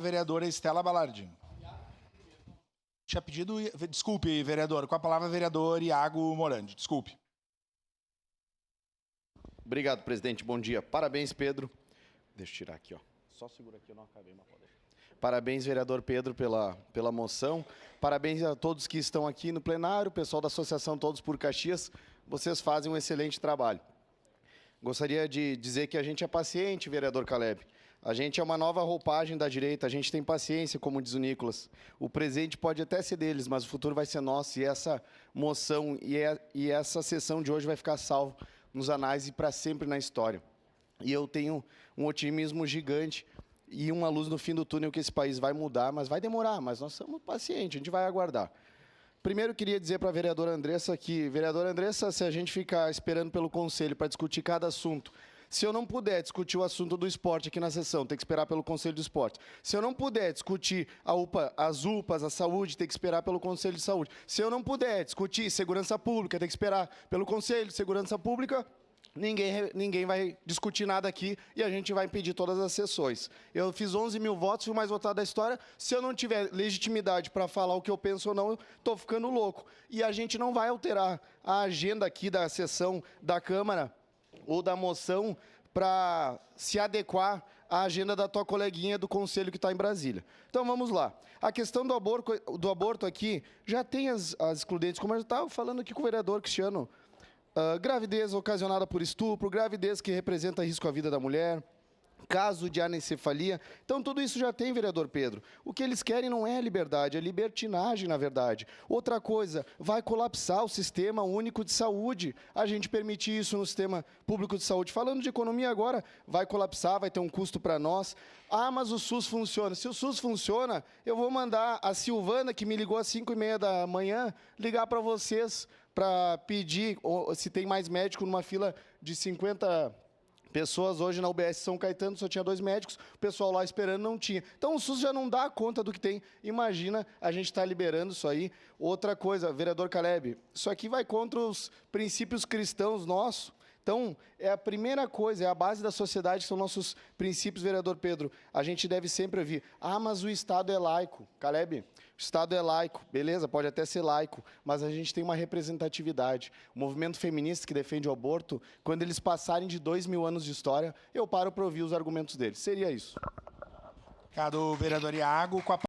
Vereadora Estela Balardi. Tinha pedido... Desculpe, vereador. Com a palavra, vereador Iago Morandi. Desculpe. Obrigado, presidente. Bom dia. Parabéns, Pedro. Deixa eu tirar aqui, ó. Só segura aqui, eu não acabei, mas pode deixar. Parabéns, vereador Pedro, pela moção. Parabéns a todos que estão aqui no plenário, pessoal da Associação Todos por Caxias. Vocês fazem um excelente trabalho. Gostaria de dizer que a gente é paciente, vereador Caleb. A gente é uma nova roupagem da direita, a gente tem paciência, como diz o Nicolas. O presente pode até ser deles, mas o futuro vai ser nosso. E essa moção e essa sessão de hoje vai ficar salvo nos anais e para sempre na história. E eu tenho um otimismo gigante e uma luz no fim do túnel que esse país vai mudar, mas vai demorar, mas nós somos pacientes, a gente vai aguardar. Primeiro, queria dizer para a vereadora Andressa que, vereadora Andressa, se a gente ficar esperando pelo Conselho para discutir cada assunto, se eu não puder discutir o assunto do esporte aqui na sessão, tem que esperar pelo Conselho do Esporte. Se eu não puder discutir as UPAs, a saúde, tem que esperar pelo Conselho de Saúde. Se eu não puder discutir segurança pública, tem que esperar pelo Conselho de Segurança Pública. Ninguém vai discutir nada aqui e a gente vai impedir todas as sessões. Eu fiz 11 mil votos, fui o mais votado da história. Se eu não tiver legitimidade para falar o que eu penso ou não, estou ficando louco. E a gente não vai alterar a agenda aqui da sessão da Câmara ou da moção para se adequar à agenda da tua coleguinha do Conselho que está em Brasília. Então, vamos lá. A questão do aborto aqui já tem as excludentes, como eu estava falando aqui com o vereador Cristiano. Gravidez ocasionada por estupro, gravidez que representa risco à vida da mulher, caso de anencefalia. Então, tudo isso já tem, vereador Pedro. O que eles querem não é liberdade, é libertinagem, na verdade. Outra coisa, vai colapsar o sistema único de saúde. A gente permitir isso no sistema público de saúde. Falando de economia agora, vai colapsar, vai ter um custo para nós. Ah, mas o SUS funciona. Se o SUS funciona, eu vou mandar a Silvana, que me ligou às 5h30 da manhã, ligar para vocês para pedir se tem mais médico numa fila de 50 pessoas. Hoje na UBS São Caetano só tinha 2 médicos, o pessoal lá esperando não tinha. Então o SUS já não dá conta do que tem. Imagina a gente estar liberando isso aí. Outra coisa, vereador Caleb, isso aqui vai contra os princípios cristãos nossos. Então, é a primeira coisa, é a base da sociedade, que são nossos princípios, vereador Pedro. A gente deve sempre ouvir, mas o Estado é laico. Caleb, o Estado é laico, beleza, pode até ser laico, mas a gente tem uma representatividade. O movimento feminista que defende o aborto, quando eles passarem de 2000 anos de história, eu paro para ouvir os argumentos deles. Seria isso. Obrigado, vereador Iago. Com a